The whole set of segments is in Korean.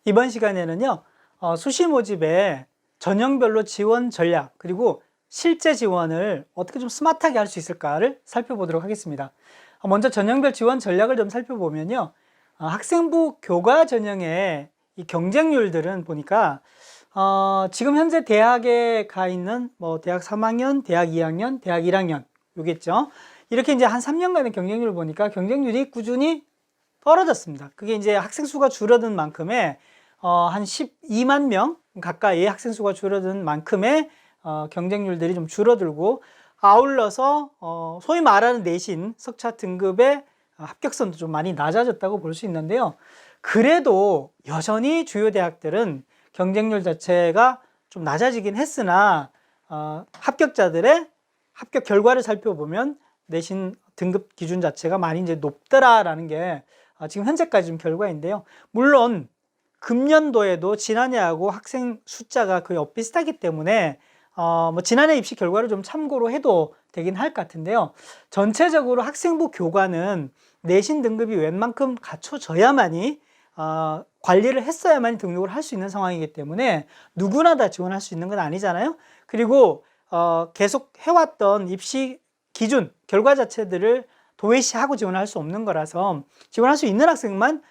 이번 시간에는요, 수시 모집의 전형별로 지원 전략, 그리고 실제 지원을 어떻게 좀 스마트하게 할 수 있을까를 살펴보도록 하겠습니다. 먼저 전형별 지원 전략을 좀 살펴보면요, 학생부 교과 전형의 이 경쟁률들은 보니까 지금 현재 대학에 가 있는 대학 3학년, 대학 2학년, 대학 1학년 요겠죠. 이렇게 이제 한 3년간의 경쟁률을 보니까 경쟁률이 꾸준히 떨어졌습니다. 그게 이제 학생 수가 줄어든 만큼의 한 12만 명 가까이의 학생 수가 줄어든 만큼의 경쟁률들이 좀 줄어들고, 아울러서 소위 말하는 내신 석차 등급의 합격선도 좀 많이 낮아졌다고 볼 수 있는데요. 그래도 여전히 주요 대학들은 경쟁률 자체가 좀 낮아지긴 했으나 합격자들의 합격 결과를 살펴보면 내신 등급 기준 자체가 많이 이제 높더라라는 게 지금 현재까지 좀 결과인데요. 물론 금년도에도 지난해하고 학생 숫자가 거의 엇비슷하기 때문에 지난해 입시 결과를 좀 참고로 해도 되긴 할 것 같은데요. 전체적으로 학생부 교과는 내신 등급이 웬만큼 갖춰져야만이 관리를 했어야만 등록을 할 수 있는 상황이기 때문에 누구나 다 지원할 수 있는 건 아니잖아요. 그리고 계속 해왔던 입시 기준 결과 자체들을 도외시하고 지원을 할 수 없는 거라서 지원할 수 있는 학생만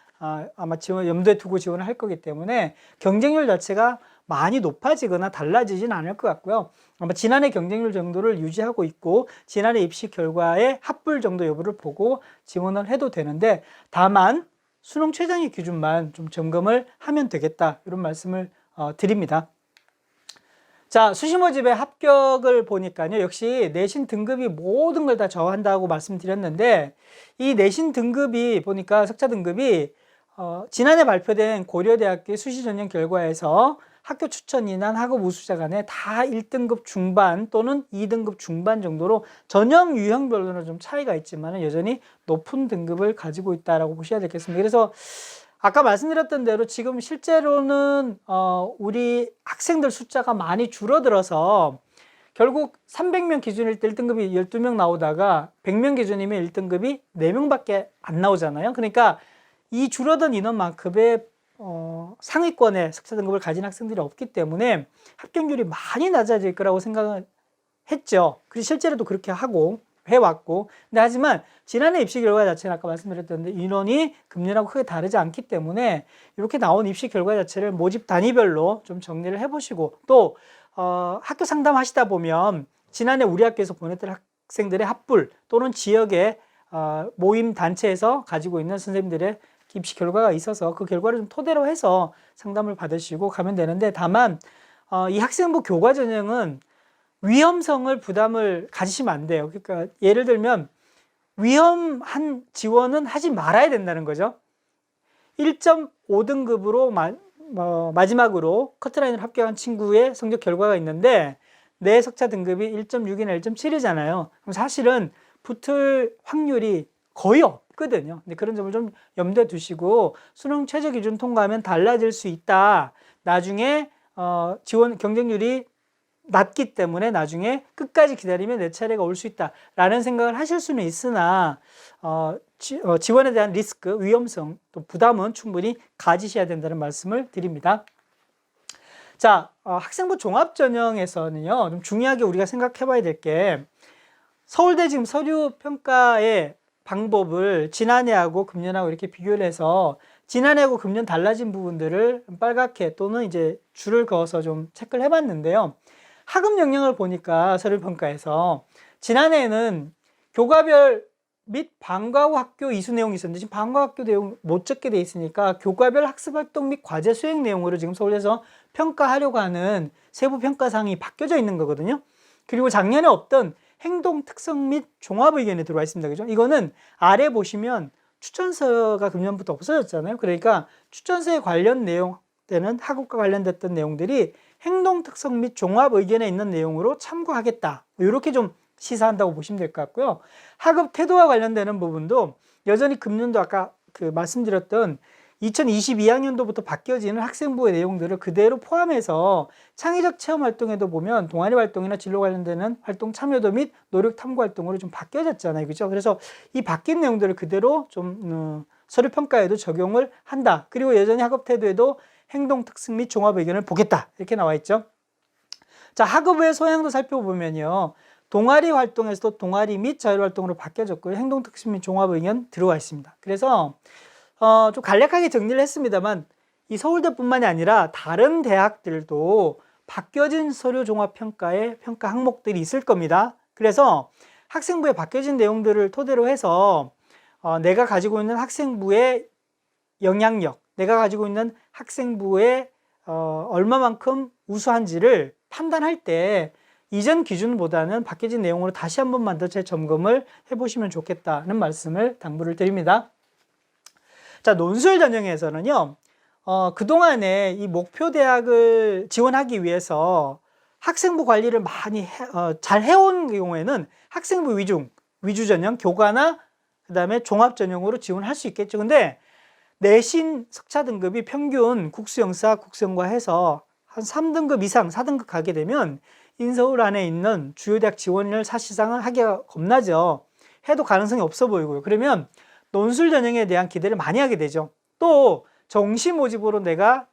아마 염두에 두고 지원을 할 거기 때문에 경쟁률 자체가 많이 높아지거나 달라지진 않을 것 같고요. 아마 지난해 경쟁률 정도를 유지하고 있고 지난해 입시 결과의 합불 정도 여부를 보고 지원을 해도 되는데, 다만 수능 최저학력 기준만 좀 점검을 하면 되겠다, 이런 말씀을 드립니다. 자, 수시 모집의 합격을 보니까요, 역시 내신 등급이 모든 걸 다 저한다고 말씀드렸는데, 이 내신 등급이 보니까 석차 등급이 지난해 발표된 고려대학교 수시 전형 결과에서 학교 추천 인한 학업 우수자 간에 다 1등급 중반 또는 2등급 중반 정도로 전형 유형별로는 좀 차이가 있지만 여전히 높은 등급을 가지고 있다라고 보셔야 되겠습니다. 그래서 아까 말씀드렸던 대로 지금 실제로는 우리 학생들 숫자가 많이 줄어들어서 결국 300명 기준일 때 1등급이 12명 나오다가 100명 기준이면 1등급이 4명밖에 안 나오잖아요. 그러니까 이 줄어든 인원만큼의 상위권의 석차 등급을 가진 학생들이 없기 때문에 합격률이 많이 낮아질 거라고 생각을 했죠. 그리고 실제로도 그렇게 하고 해왔고, 근데 하지만 지난해 입시 결과 자체는 아까 말씀드렸던데 인원이 금년하고 크게 다르지 않기 때문에 이렇게 나온 입시 결과 자체를 모집 단위별로 좀 정리를 해보시고, 또 학교 상담하시다 보면 지난해 우리 학교에서 보냈던 학생들의 합불 또는 지역의 모임 단체에서 가지고 있는 선생님들의 입시 결과가 있어서 그 결과를 좀 토대로 해서 상담을 받으시고 가면 되는데, 다만 이 학생부 교과 전형은 위험성을 부담을 가지시면 안 돼요. 그러니까 예를 들면 위험한 지원은 하지 말아야 된다는 거죠. 1.5등급으로 마지막으로 커트라인을 합격한 친구의 성적 결과가 있는데 내 석차 등급이 1.6이나 1.7이잖아요. 그럼 사실은 붙을 확률이 거의 없거든요. 근데 그런 점을 좀 염두에 두시고 수능 최저 기준 통과하면 달라질 수 있다. 나중에 지원 경쟁률이 낮기 때문에 나중에 끝까지 기다리면 내 차례가 올 수 있다라는 생각을 하실 수는 있으나 지원에 대한 리스크, 위험성, 또 부담은 충분히 가지셔야 된다는 말씀을 드립니다. 자, 학생부 종합전형에서는요, 좀 중요하게 우리가 생각해 봐야 될 게, 서울대 지금 서류 평가의 방법을 지난해하고 금년하고 이렇게 비교를 해서 지난해하고 금년 달라진 부분들을 빨갛게 또는 이제 줄을 그어서 좀 체크를 해봤는데요. 학업 역량을 보니까 서류 평가에서 지난해에는 교과별 및 방과 후 학교 이수 내용이 있었는데 지금 방과 후 학교 내용 못 적게 돼 있으니까 교과별 학습 활동 및 과제 수행 내용으로 지금 서울에서 평가하려고 하는 세부 평가사항이 바뀌어져 있는 거거든요. 그리고 작년에 없던 행동 특성 및 종합 의견이 들어와 있습니다. 그죠? 이거는 아래 보시면 추천서가 금년부터 없어졌잖아요. 그러니까 추천서에 관련 내용 때는 학업과 관련됐던 내용들이 행동 특성 및 종합 의견에 있는 내용으로 참고하겠다. 이렇게 좀 시사한다고 보시면 될 것 같고요. 학업 태도와 관련되는 부분도 여전히 금년도 아까 말씀드렸던 2022학년도부터 바뀌어지는 학생부의 내용들을 그대로 포함해서 창의적 체험 활동에도 보면 동아리 활동이나 진로 관련되는 활동 참여도 및 노력 탐구 활동으로 좀 바뀌어졌잖아요. 그죠? 그래서 이 바뀐 내용들을 그대로 좀 서류 평가에도 적용을 한다. 그리고 여전히 학업 태도에도 행동 특성 및 종합 의견을 보겠다. 이렇게 나와 있죠. 자, 학업의 소양도 살펴보면요. 동아리 활동에서도 동아리 및 자율활동으로 바뀌어졌고요. 행동 특성 및 종합 의견 들어와 있습니다. 그래서 좀 간략하게 정리를 했습니다만 이 서울대뿐만이 아니라 다른 대학들도 바뀌어진 서류 종합 평가의 평가 항목들이 있을 겁니다. 그래서 학생부에 바뀌어진 내용들을 토대로 해서 내가 가지고 있는 학생부의 영향력, 내가 가지고 있는 학생부의 얼마만큼 우수한지를 판단할 때 이전 기준보다는 바뀌어진 내용으로 다시 한 번만 더 재점검을 해보시면 좋겠다는 말씀을 당부를 드립니다. 자, 논술 전형에서는요, 그동안에 이 목표 대학을 지원하기 위해서 학생부 관리를 많이 잘 해온 경우에는 학생부 위주 전형, 교과나 그 다음에 종합 전형으로 지원할 수 있겠죠. 근데 내신 석차 등급이 평균 국수영사, 국수영과 해서 한 3등급 이상, 4등급 가게 되면 인서울 안에 있는 주요 대학 지원을 사실상은 하기가 겁나죠. 해도 가능성이 없어 보이고요. 그러면 논술 전형에 대한 기대를 많이 하게 되죠. 또 정시 모집으로 내가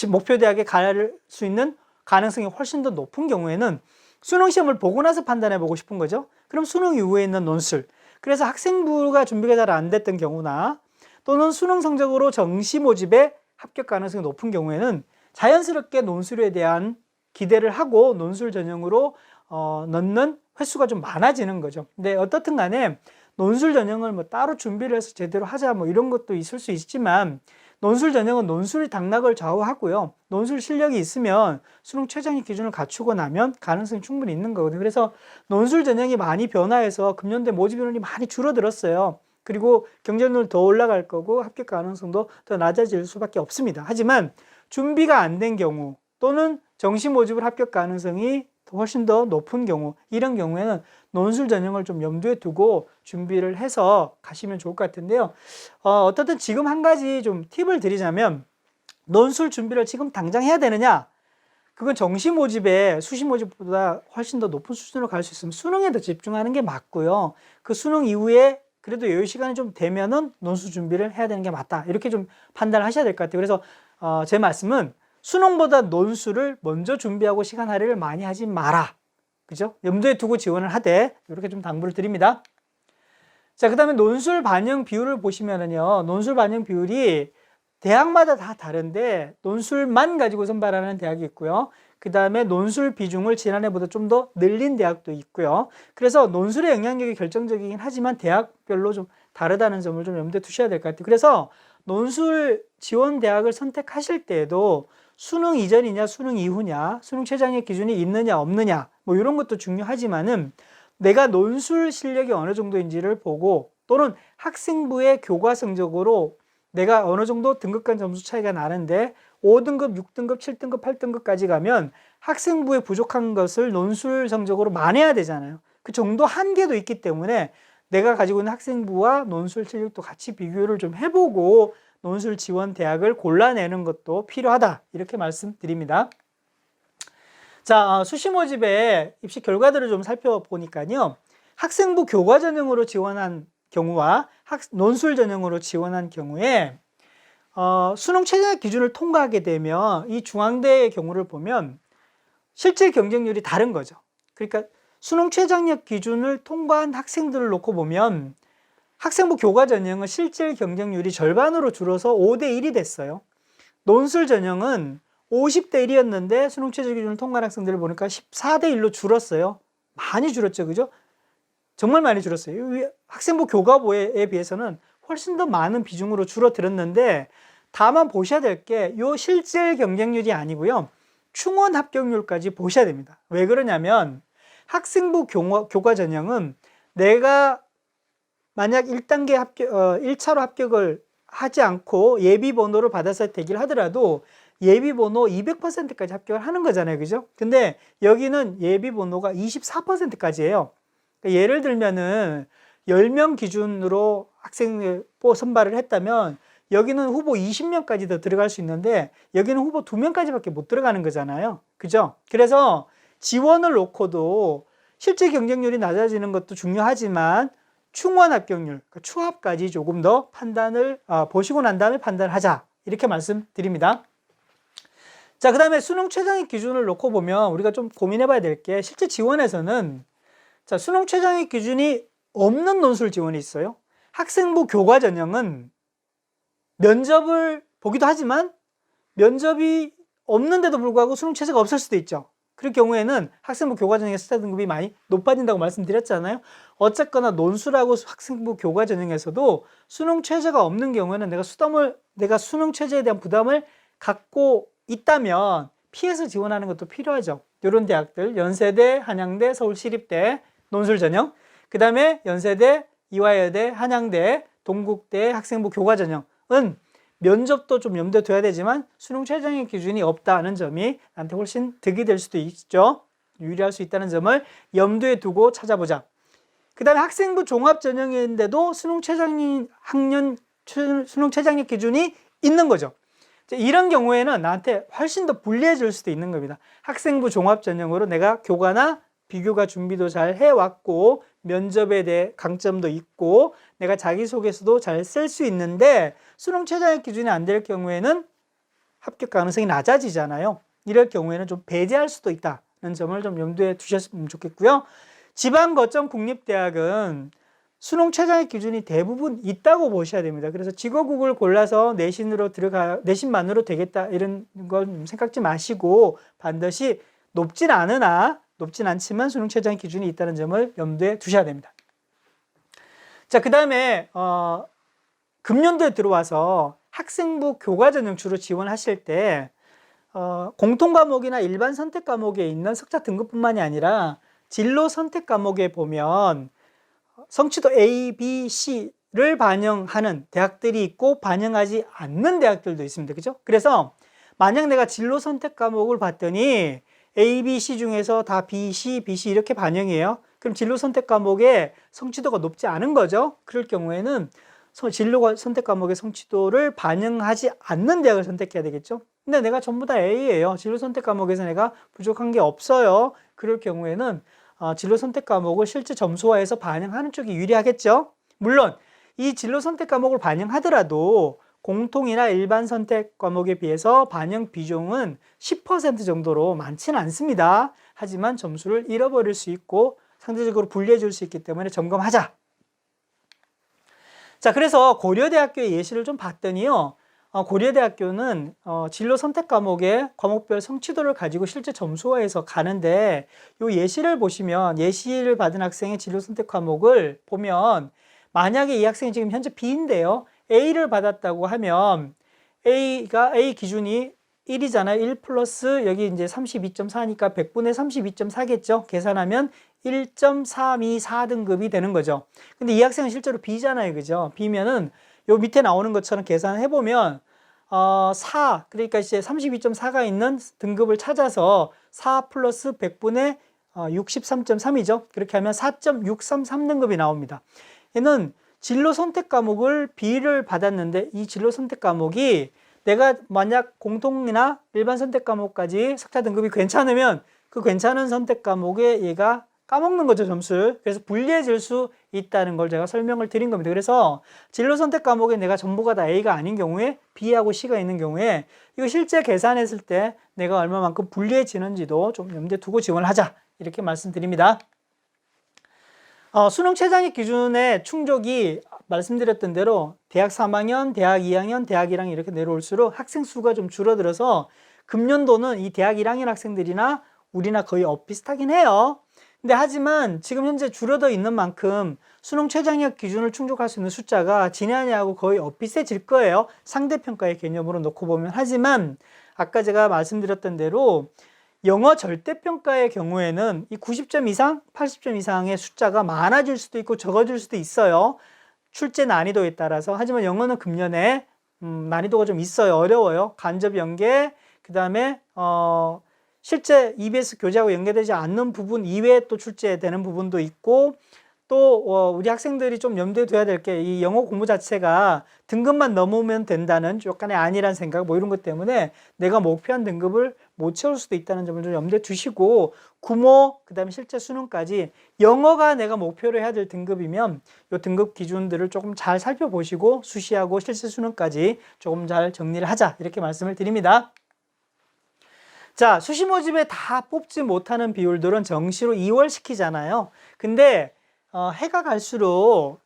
목표 대학에 갈 수 있는 가능성이 훨씬 더 높은 경우에는 수능 시험을 보고 나서 판단해 보고 싶은 거죠. 그럼 수능 이후에 있는 논술. 그래서 학생부가 준비가 잘 안 됐던 경우나 또는 수능 성적으로 정시 모집에 합격 가능성이 높은 경우에는 자연스럽게 논술에 대한 기대를 하고 논술 전형으로 넣는 횟수가 좀 많아지는 거죠. 근데 어떻든 간에 논술 전형을 뭐 따로 준비를 해서 제대로 하자 뭐 이런 것도 있을 수 있지만 논술 전형은 논술이 당락을 좌우하고요. 논술 실력이 있으면 수능 최저의 기준을 갖추고 나면 가능성이 충분히 있는 거거든요. 그래서 논술 전형이 많이 변화해서 금년대 모집 인원이 많이 줄어들었어요. 그리고 경쟁률 더 올라갈 거고 합격 가능성도 더 낮아질 수밖에 없습니다. 하지만 준비가 안 된 경우 또는 정시 모집을 합격 가능성이 훨씬 더 높은 경우, 이런 경우에는 논술 전형을 좀 염두에 두고 준비를 해서 가시면 좋을 것 같은데요. 어떻든 지금 한 가지 좀 팁을 드리자면 논술 준비를 지금 당장 해야 되느냐? 그건 정시 모집에 수시 모집보다 훨씬 더 높은 수준으로 갈 수 있으면 수능에 더 집중하는 게 맞고요. 그 수능 이후에 그래도 여유 시간이 좀 되면은 논술 준비를 해야 되는 게 맞다. 이렇게 좀 판단을 하셔야 될 것 같아요. 그래서 제 말씀은 수능보다 논술을 먼저 준비하고 시간 할애를 많이 하지 마라. 그죠? 염두에 두고 지원을 하되 이렇게 좀 당부를 드립니다. 자, 그 다음에 논술 반영 비율을 보시면은요, 논술 반영 비율이 대학마다 다 다른데 논술만 가지고 선발하는 대학이 있고요. 그 다음에 논술 비중을 지난해보다 좀 더 늘린 대학도 있고요. 그래서 논술의 영향력이 결정적이긴 하지만 대학별로 좀 다르다는 점을 좀 염두에 두셔야 될 것 같아요. 그래서 논술 지원 대학을 선택하실 때에도 수능 이전이냐 수능 이후냐, 수능 최저학력 기준이 있느냐 없느냐 뭐 이런 것도 중요하지만은 내가 논술 실력이 어느 정도인지를 보고 또는 학생부의 교과 성적으로 내가 어느 정도 등급 간 점수 차이가 나는데 5등급, 6등급, 7등급, 8등급까지 가면 학생부에 부족한 것을 논술 성적으로 만회해야 되잖아요. 그 정도 한계도 있기 때문에 내가 가지고 있는 학생부와 논술 실력도 같이 비교를 좀 해보고 논술 지원 대학을 골라내는 것도 필요하다. 이렇게 말씀드립니다. 자, 수시 모집의 입시 결과들을 좀 살펴보니까요. 학생부 교과 전형으로 지원한 경우와 논술 전형으로 지원한 경우에 수능 최저학력 기준을 통과하게 되면 이 중앙대의 경우를 보면 실질 경쟁률이 다른 거죠. 그러니까 수능 최저학력 기준을 통과한 학생들을 놓고 보면 학생부 교과 전형은 실질 경쟁률이 절반으로 줄어서 5대1이 됐어요. 논술 전형은 50대 1이었는데 수능 최저 기준을 통과한 학생들을 보니까 14대1로 줄었어요. 많이 줄었죠. 그죠? 정말 많이 줄었어요. 학생부 교과보에 비해서는 훨씬 더 많은 비중으로 줄어들었는데 다만 보셔야 될 게 요 실질 경쟁률이 아니고요. 충원 합격률까지 보셔야 됩니다. 왜 그러냐면 학생부 교과 전형은 내가 만약 1단계 합격, 1차로 합격을 하지 않고 예비 번호를 받아서 대기를 하더라도 예비 번호 200%까지 합격을 하는 거잖아요. 그죠? 근데 여기는 예비 번호가 24%까지예요. 그러니까 예를 들면은 10명 기준으로 학생을 선발을 했다면 여기는 후보 20명까지 더 들어갈 수 있는데 여기는 후보 2명까지밖에 못 들어가는 거잖아요. 그죠? 그래서 지원을 놓고도 실제 경쟁률이 낮아지는 것도 중요하지만 충원 합격률, 그러니까 추합까지 조금 더 판단을 보시고 난 다음에 판단하자. 이렇게 말씀드립니다. 자, 그 다음에 수능 최저학력 기준을 놓고 보면 우리가 좀 고민해 봐야 될 게, 실제 지원에서는 자, 수능 최저학력 기준이 없는 논술 지원이 있어요. 학생부 교과 전형은 면접을 보기도 하지만 면접이 없는데도 불구하고 수능 최저가 없을 수도 있죠. 그럴 경우에는 학생부 교과 전형의 스타 등급이 많이 높아진다고 말씀드렸잖아요. 어쨌거나 논술하고 학생부 교과 전형에서도 수능 최저가 없는 경우에는 내가 수능 최저에 대한 부담을 갖고 있다면 피해서 지원하는 것도 필요하죠. 이런 대학들, 연세대, 한양대, 서울시립대 논술 전형, 그 다음에 연세대, 이화여대, 한양대, 동국대 학생부 교과 전형은 면접도 좀 염두에 둬야 되지만 수능 최저학력 기준이 없다는 점이 나한테 훨씬 득이 될 수도 있죠. 유리할 수 있다는 점을 염두에 두고 찾아보자. 그 다음에 학생부 종합 전형인데도 수능 최저학력 기준이 있는 거죠. 이런 경우에는 나한테 훨씬 더 불리해질 수도 있는 겁니다. 학생부 종합 전형으로 내가 교과나 비교과 준비도 잘 해왔고 면접에 대해 강점도 있고 내가 자기소개서도 잘 쓸 수 있는데 수능 최저학력 기준이 안 될 경우에는 합격 가능성이 낮아지잖아요. 이럴 경우에는 좀 배제할 수도 있다는 점을 좀 염두에 두셨으면 좋겠고요. 지방거점 국립대학은 수능 최저학력 기준이 대부분 있다고 보셔야 됩니다. 그래서 직업국을 골라서 내신만으로 되겠다 이런 건 생각지 마시고 반드시 높진 않지만 수능 최저학력 기준이 있다는 점을 염두에 두셔야 됩니다. 자, 그 다음에 금년도에 들어와서 학생부 교과 전형 주로 지원하실 때 공통 과목이나 일반 선택 과목에 있는 석자 등급뿐만이 아니라 진로 선택 과목에 보면 성취도 A, B, C를 반영하는 대학들이 있고 반영하지 않는 대학들도 있습니다. 그죠? 그래서 만약 내가 진로 선택 과목을 봤더니 A, B, C 중에서 다 B, C, B, C 이렇게 반영해요. 그럼 진로 선택 과목의 성취도가 높지 않은 거죠. 그럴 경우에는 진로 선택 과목의 성취도를 반영하지 않는 대학을 선택해야 되겠죠. 근데 내가 전부 다 A예요. 진로 선택 과목에서 내가 부족한 게 없어요. 그럴 경우에는 진로 선택 과목을 실제 점수화해서 반영하는 쪽이 유리하겠죠. 물론 이 진로 선택 과목을 반영하더라도 공통이나 일반 선택 과목에 비해서 반영 비중은 10% 정도로 많지는 않습니다. 하지만 점수를 잃어버릴 수 있고 상대적으로 불리해 줄 수 있기 때문에 점검하자. 자, 그래서 고려대학교의 예시를 좀 봤더니요. 고려대학교는 진로 선택 과목의 과목별 성취도를 가지고 실제 점수화해서 가는데 이 예시를 보시면 예시를 받은 학생의 진로 선택 과목을 보면 만약에 이 학생이 지금 현재 B인데요. A를 받았다고 하면 A 기준이 1이잖아요. 1 플러스 여기 이제 32.4니까 100분의 32.4겠죠. 계산하면 1.324등급이 되는 거죠. 근데 이 학생은 실제로 B잖아요. 그죠? B면은 요 밑에 나오는 것처럼 계산해 보면 4, 그러니까 이제 32.4가 있는 등급을 찾아서 4 플러스 100분의 63.3이죠. 그렇게 하면 4.633등급이 나옵니다. 얘는 진로 선택 과목을 B를 받았는데 이 진로 선택 과목이 내가 만약 공통이나 일반 선택 과목까지 석자 등급이 괜찮으면 그 괜찮은 선택 과목에 얘가 까먹는 거죠, 점수를. 그래서 불리해질 수 있다는 걸 제가 설명을 드린 겁니다. 그래서 진로 선택 과목에 내가 전부가 다 A가 아닌 경우에 B하고 C가 있는 경우에 이거 실제 계산했을 때 내가 얼마만큼 불리해지는지도 좀 염두에 두고 지원을 하자. 이렇게 말씀드립니다. 수능 최저학력 기준의 충족이 말씀드렸던 대로 대학 3학년, 대학 2학년, 대학 1학년 이렇게 내려올수록 학생 수가 좀 줄어들어서 금년도는 이 대학 1학년 학생들이나 우리나 거의 엇비슷하긴 해요. 근데 하지만 지금 현재 줄어들 있는 만큼 수능 최저학력 기준을 충족할 수 있는 숫자가 지난해하고 거의 엇비슷해질 거예요. 상대평가의 개념으로 놓고 보면. 하지만 아까 제가 말씀드렸던 대로 영어 절대평가의 경우에는 이 90점 이상, 80점 이상의 숫자가 많아질 수도 있고 적어질 수도 있어요. 출제 난이도에 따라서. 하지만 영어는 금년에 난이도가 좀 있어요. 어려워요. 간접 연계, 그 다음에 실제 EBS 교재하고 연계되지 않는 부분 이외에 또 출제되는 부분도 있고 또 우리 학생들이 좀 염두에 둬야 될 게 이 영어 공부 자체가 등급만 넘으면 된다는 약간의 안일한 생각 뭐 이런 것 때문에 내가 목표한 등급을 못 채울 수도 있다는 점을 좀 염두에 두시고, 구모, 그 다음에 실제 수능까지 영어가 내가 목표로 해야 될 등급이면 이 등급 기준들을 조금 잘 살펴보시고 수시하고 실제 수능까지 조금 잘 정리를 하자, 이렇게 말씀을 드립니다. 자, 수시 모집에 다 뽑지 못하는 비율들은 정시로 2월 시키잖아요. 근데 해가 갈수록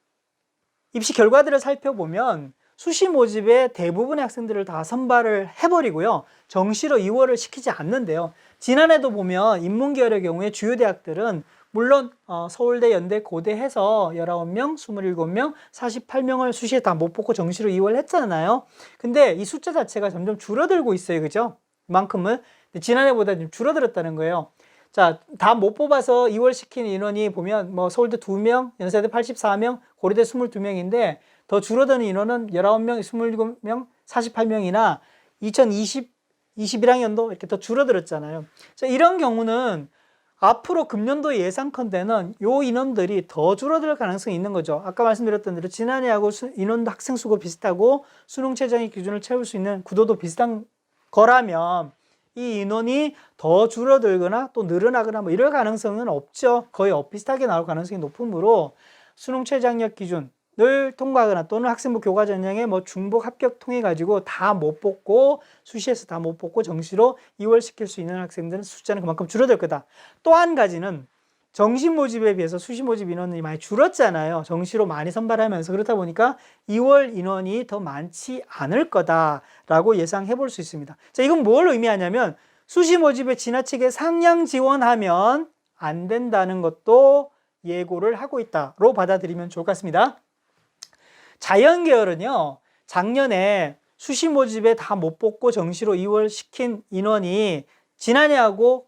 입시 결과들을 살펴보면 수시 모집에 대부분의 학생들을 다 선발을 해버리고요. 정시로 2월을 시키지 않는데요. 지난해도 보면 인문계열의 경우에 주요 대학들은 물론 서울대, 연대, 고대 해서 19명, 27명, 48명을 수시에 다 못 뽑고 정시로 2월 했잖아요. 근데 이 숫자 자체가 점점 줄어들고 있어요. 그죠? 이만큼은. 지난해보다 좀 줄어들었다는 거예요. 자, 다 못 뽑아서 2월 시킨 인원이 보면 뭐 서울대 2명, 연세대 84명, 고려대 22명인데 더 줄어드는 인원은 19명, 27명, 48명이나 21학년도 이렇게 더 줄어들었잖아요. 자, 이런 경우는 앞으로 금년도 예상컨대는 요 인원들이 더 줄어들 가능성이 있는 거죠. 아까 말씀드렸던 대로 지난해하고 인원 학생 수가 비슷하고 수능 최저의 기준을 채울 수 있는 구도도 비슷한 거라면 이 인원이 더 줄어들거나 또 늘어나거나 뭐 이럴 가능성은 없죠. 거의 비슷하게 나올 가능성이 높으므로 수능 최저학력 기준을 통과하거나 또는 학생부 교과 전형에 뭐 중복 합격 통해 가지고 다 못 뽑고 수시에서 다 못 뽑고 정시로 2월 시킬 수 있는 학생들은 숫자는 그만큼 줄어들 거다. 또 한 가지는 정시 모집에 비해서 수시 모집 인원이 많이 줄었잖아요. 정시로 많이 선발하면서. 그렇다 보니까 2월 인원이 더 많지 않을 거다라고 예상해 볼 수 있습니다. 자, 이건 뭘 의미하냐면 수시 모집에 지나치게 상향 지원하면 안 된다는 것도 예고를 하고 있다로 받아들이면 좋을 것 같습니다. 자연계열은요, 작년에 수시 모집에 다 못 뽑고 정시로 2월 시킨 인원이 지난해하고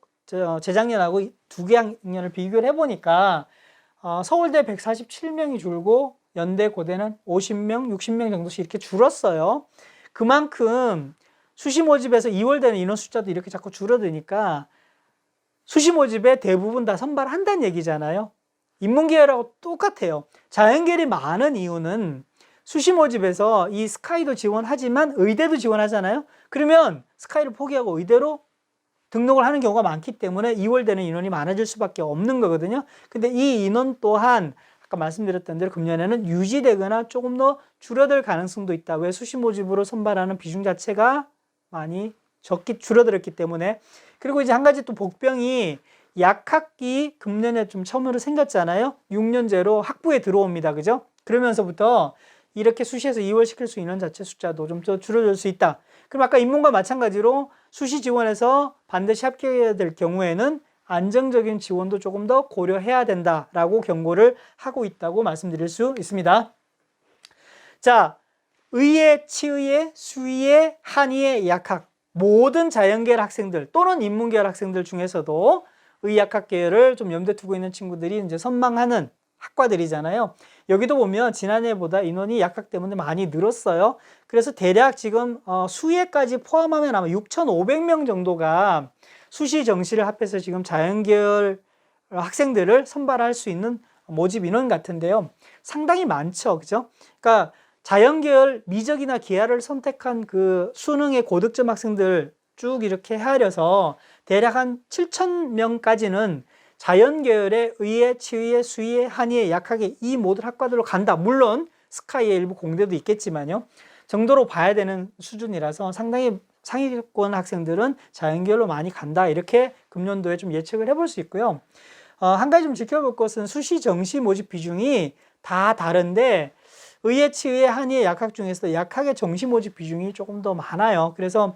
재작년하고 두 개 학년을 비교를 해보니까 서울대 147명이 줄고 연대, 고대는 50명, 60명 정도씩 이렇게 줄었어요. 그만큼 수시 모집에서 2월 되는 인원 숫자도 이렇게 자꾸 줄어드니까 수시 모집에 대부분 다 선발한다는 얘기잖아요. 인문계열하고 똑같아요. 자연계열이 많은 이유는 수시 모집에서 이 스카이도 지원하지만 의대도 지원하잖아요. 그러면 스카이를 포기하고 의대로 등록을 하는 경우가 많기 때문에 2월 되는 인원이 많아질 수밖에 없는 거거든요. 근데 이 인원 또한 아까 말씀드렸던 대로 금년에는 유지되거나 조금 더 줄어들 가능성도 있다. 왜? 수시 모집으로 선발하는 비중 자체가 많이 줄어들었기 때문에. 그리고 이제 한 가지 또 복병이 약학기 금년에 좀 처음으로 생겼잖아요. 6년제로 학부에 들어옵니다. 그죠? 그러면서부터 이렇게 수시에서 2월 시킬 수 있는 자체 숫자도 좀 더 줄어들 수 있다. 그럼 아까 인문과 마찬가지로 수시 지원에서 반드시 합격해야 될 경우에는 안정적인 지원도 조금 더 고려해야 된다라고 경고를 하고 있다고 말씀드릴 수 있습니다. 자, 의예, 치의예, 수의예, 한의예, 약학 모든 자연계열 학생들 또는 인문계열 학생들 중에서도 의약학 계열을 좀 염두에 두고 있는 친구들이 이제 선망하는 학과들이잖아요. 여기도 보면 지난해보다 인원이 약학 때문에 많이 늘었어요. 그래서 대략 지금 수의까지 포함하면 아마 6,500명 정도가 수시 정시를 합해서 지금 자연계열 학생들을 선발할 수 있는 모집 인원 같은데요. 상당히 많죠. 그죠? 그러니까 자연계열 미적이나 기하를 선택한 그 수능의 고득점 학생들 쭉 이렇게 헤아려서 대략 한 7,000명까지는 자연계열의 의예, 치의예, 수의예, 한의예, 약학예 이 모든 학과들로 간다. 물론 스카이의 일부 공대도 있겠지만요. 정도로 봐야 되는 수준이라서 상당히 상위권 학생들은 자연계열로 많이 간다. 이렇게 금년도에 좀 예측을 해볼 수 있고요. 한 가지 좀 지켜볼 것은 수시, 정시 모집 비중이 다 다른데 의예, 치의예, 한의예, 약학 중에서 약학의 정시 모집 비중이 조금 더 많아요. 그래서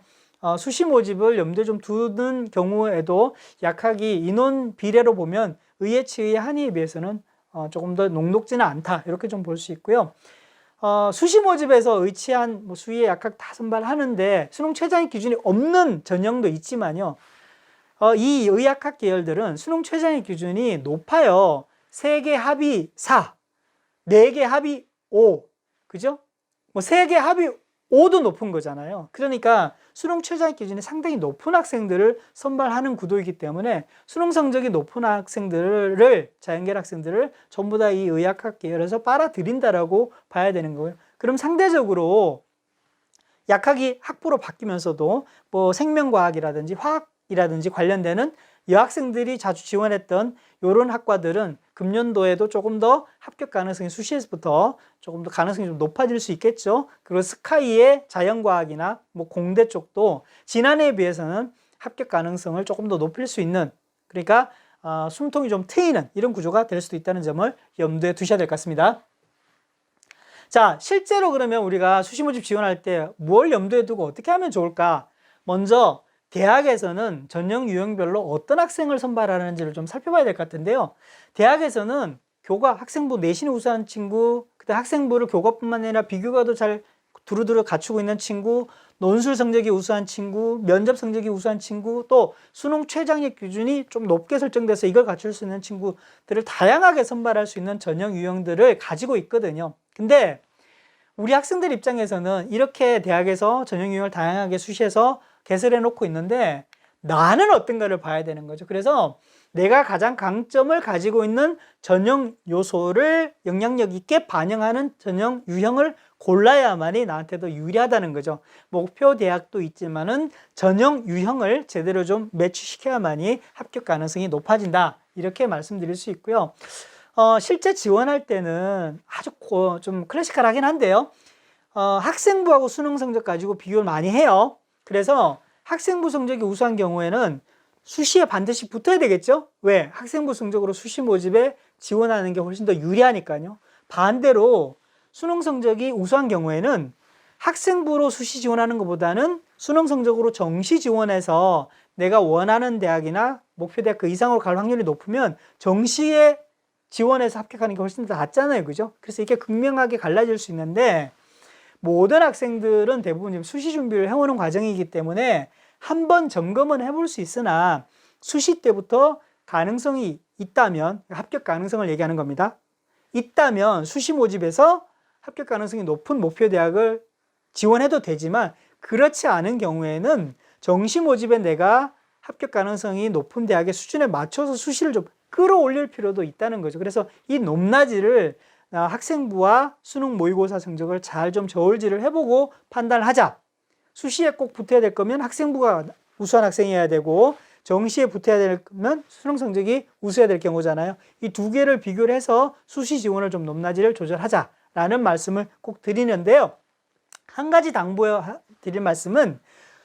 수시 모집을 염두에 좀 두는 경우에도 약학이 인원 비례로 보면 의예, 치의예, 한의에 비해서는 조금 더 녹록지는 않다. 이렇게 좀 볼 수 있고요. 수시 모집에서 의치한 뭐 수의예, 약학 다 선발하는데 수능 최저학력 기준이 없는 전형도 있지만요. 이 의약학 계열들은 수능 최저학력 기준이 높아요. 3개 합이 4, 4개 합이 5, 그죠? 뭐 3개 합이 5도 높은 거잖아요. 그러니까 수능 최저학력 기준이 상당히 높은 학생들을 선발하는 구도이기 때문에 수능 성적이 높은 학생들을, 자연계열 학생들을 전부 다 이 의학학 계열에서 빨아들인다라고 봐야 되는 거예요. 그럼 상대적으로 약학이 학부로 바뀌면서도 뭐 생명과학이라든지 화학 수학이라든지 관련되는 여학생들이 자주 지원했던 이런 학과들은 금년도에도 조금 더 합격 가능성이 수시에서부터 조금 더 가능성이 좀 높아질 수 있겠죠. 그리고 스카이의 자연과학이나 뭐 공대 쪽도 지난해에 비해서는 합격 가능성을 조금 더 높일 수 있는, 그러니까 숨통이 좀 트이는 이런 구조가 될 수도 있다는 점을 염두에 두셔야 될 것 같습니다. 자, 실제로 그러면 우리가 수시 모집 지원할 때 뭘 염두에 두고 어떻게 하면 좋을까? 먼저 대학에서는 전형 유형별로 어떤 학생을 선발하는지를 좀 살펴봐야 될 것 같은데요. 대학에서는 교과, 학생부 내신이 우수한 친구, 그다음 학생부를 교과뿐만 아니라 비교과도 잘 두루두루 갖추고 있는 친구, 논술 성적이 우수한 친구, 면접 성적이 우수한 친구, 또 수능 최장력 기준이 좀 높게 설정돼서 이걸 갖출 수 있는 친구들을 다양하게 선발할 수 있는 전형 유형들을 가지고 있거든요. 근데 우리 학생들 입장에서는 이렇게 대학에서 전형 유형을 다양하게 수시해서 개설해 놓고 있는데 나는 어떤가를 봐야 되는 거죠. 그래서 내가 가장 강점을 가지고 있는 전형 요소를 영향력 있게 반영하는 전형 유형을 골라야만이 나한테도 유리하다는 거죠. 목표 대학도 있지만은 전형 유형을 제대로 좀 매치시켜야만이 합격 가능성이 높아진다. 이렇게 말씀드릴 수 있고요. 실제 지원할 때는 아주 좀 클래시컬하긴 한데요. 학생부하고 수능 성적 가지고 비교를 많이 해요. 그래서 학생부 성적이 우수한 경우에는 수시에 반드시 붙어야 되겠죠? 왜? 학생부 성적으로 수시 모집에 지원하는 게 훨씬 더 유리하니까요. 반대로 수능 성적이 우수한 경우에는 학생부로 수시 지원하는 것보다는 수능 성적으로 정시 지원해서 내가 원하는 대학이나 목표 대학 그 이상으로 갈 확률이 높으면 정시에 지원해서 합격하는 게 훨씬 더 낫잖아요. 그죠? 그래서 이게 극명하게 갈라질 수 있는데 모든 학생들은 대부분 지금 수시 준비를 해오는 과정이기 때문에 한번 점검은 해볼 수 있으나 수시 때부터 가능성이 있다면, 합격 가능성을 얘기하는 겁니다. 있다면 수시 모집에서 합격 가능성이 높은 목표 대학을 지원해도 되지만 그렇지 않은 경우에는 정시 모집에 내가 합격 가능성이 높은 대학의 수준에 맞춰서 수시를 좀 끌어올릴 필요도 있다는 거죠. 그래서 이 높낮이를 학생부와 수능 모의고사 성적을 잘 좀 저울질을 해보고 판단하자. 수시에 꼭 붙어야 될 거면 학생부가 우수한 학생이어야 되고 정시에 붙어야 될 거면 수능 성적이 우수해야 될 경우잖아요. 이 두 개를 비교를 해서 수시 지원을 좀 높낮이를 조절하자라는 말씀을 꼭 드리는데요. 한 가지 당부해 드릴 말씀은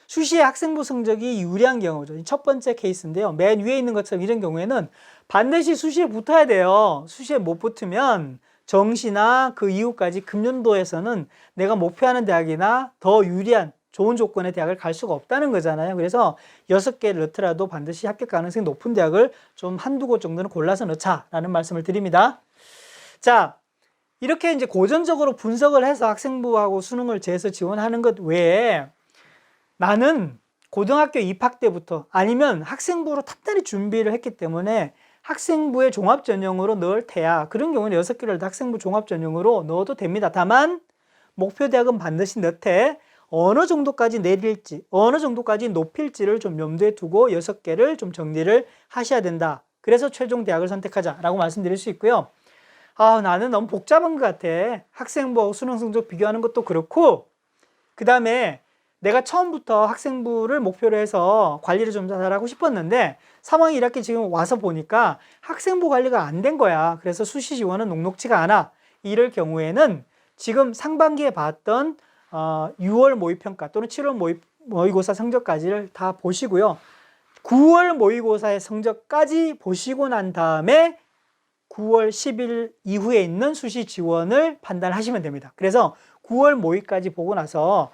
수시에 학생부 성적이 유리한 경우죠. 첫 번째 케이스인데요. 맨 위에 있는 것처럼 이런 경우에는 반드시 수시에 붙어야 돼요. 수시에 못 붙으면 정시나 그 이후까지 금년도에서는 내가 목표하는 대학이나 더 유리한 좋은 조건의 대학을 갈 수가 없다는 거잖아요. 그래서 6개를 넣더라도 반드시 합격 가능성이 높은 대학을 좀 한두 곳 정도는 골라서 넣자라는 말씀을 드립니다. 자, 이렇게 이제 고전적으로 분석을 해서 학생부하고 수능을 재해서 지원하는 것 외에 나는 고등학교 입학 때부터 아니면 학생부로 탄탄히 준비를 했기 때문에 학생부의 종합전형으로 넣을 테야. 그런 경우는 6개를 다 학생부 종합전형으로 넣어도 됩니다. 다만 목표 대학은 반드시 넣되 어느 정도까지 내릴지, 어느 정도까지 높일지를 좀 염두에 두고 6개를 좀 정리를 하셔야 된다. 그래서 최종 대학을 선택하자라고 말씀드릴 수 있고요. 나는 너무 복잡한 것 같아. 학생부하고 수능 성적 비교하는 것도 그렇고 그 다음에 내가 처음부터 학생부를 목표로 해서 관리를 좀 잘하고 싶었는데 상황이 이렇게 지금 와서 보니까 학생부 관리가 안 된 거야. 그래서 수시 지원은 녹록지가 않아. 이럴 경우에는 지금 상반기에 봤던 6월 모의평가 또는 7월 모의고사 성적까지를 다 보시고요. 9월 모의고사의 성적까지 보시고 난 다음에 9월 10일 이후에 있는 수시 지원을 판단하시면 됩니다. 그래서 9월 모의까지 보고 나서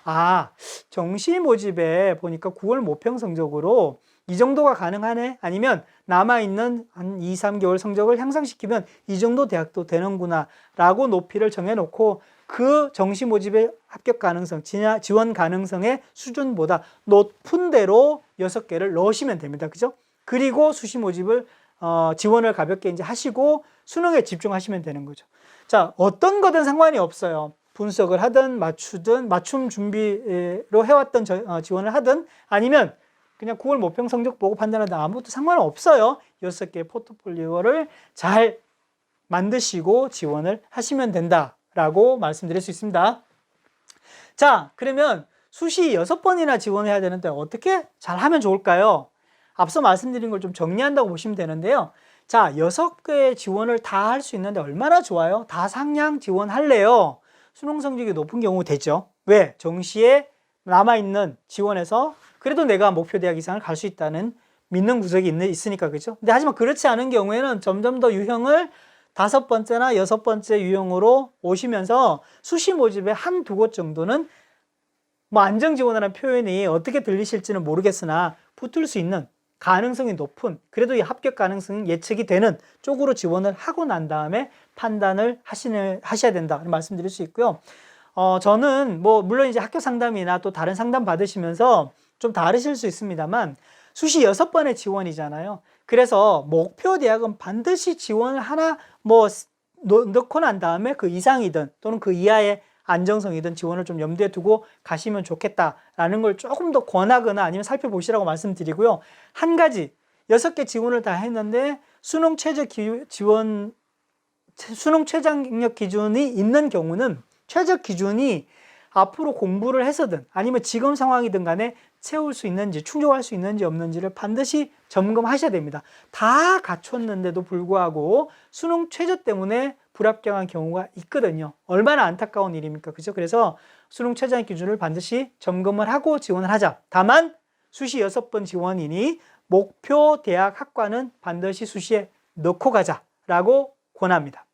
정시 모집에 보니까 9월 모평 성적으로 이 정도가 가능하네? 아니면 남아있는 한 2, 3개월 성적을 향상시키면 이 정도 대학도 되는구나 라고 높이를 정해놓고 그 정시 모집의 합격 가능성, 지원 가능성의 수준보다 높은 대로 6개를 넣으시면 됩니다. 그죠? 그리고 수시 모집을 지원을 가볍게 이제 하시고 수능에 집중하시면 되는 거죠. 자, 어떤 거든 상관이 없어요. 분석을 하든 맞추든 맞춤 준비로 해왔던 지원을 하든 아니면 그냥 9월 모평 성적 보고 판단하든 아무것도 상관없어요. 6개의 포트폴리오를 잘 만드시고 지원을 하시면 된다라고 말씀드릴 수 있습니다. 자, 그러면 수시 6번이나 지원해야 되는데 어떻게 잘 하면 좋을까요? 앞서 말씀드린 걸 좀 정리한다고 보시면 되는데요. 자, 6개의 지원을 다 할 수 있는데 얼마나 좋아요? 다 상향 지원할래요. 수능 성적이 높은 경우 되죠. 왜? 정시에 남아있는 지원에서 그래도 내가 목표 대학 이상을 갈 수 있다는 믿는 구석이 있으니까, 그죠? 근데 하지만 그렇지 않은 경우에는 점점 더 유형을 5번째나 6번째 유형으로 오시면서 수시 모집에 한두 곳 정도는 뭐 안정 지원이라는 표현이 어떻게 들리실지는 모르겠으나 붙을 수 있는 가능성이 높은, 그래도 이 합격 가능성이 예측이 되는 쪽으로 지원을 하고 난 다음에 판단을 하셔야 된다 말씀드릴 수 있고요. 저는 뭐 물론 이제 학교 상담이나 또 다른 상담 받으시면서 좀 다르실 수 있습니다만 수시 6번의 지원이잖아요. 그래서 목표 대학은 반드시 지원을 하나 뭐 넣고 난 다음에 그 이상이든 또는 그 이하의 안정성이든 지원을 좀 염두에 두고 가시면 좋겠다라는 걸 조금 더 권하거나 아니면 살펴보시라고 말씀드리고요. 한 가지, 6개 지원을 다 했는데 수능 최저학력 기준이 있는 경우는 최저 기준이 앞으로 공부를 해서든 아니면 지금 상황이든 간에 채울 수 있는지 충족할 수 있는지 없는지를 반드시 점검하셔야 됩니다. 다 갖췄는데도 불구하고 수능 최저 때문에 불합격한 경우가 있거든요. 얼마나 안타까운 일입니까? 그죠? 그래서 수능 최저 기준을 반드시 점검을 하고 지원을 하자. 다만 수시 6번 지원이니 목표 대학 학과는 반드시 수시에 넣고 가자라고 권합니다.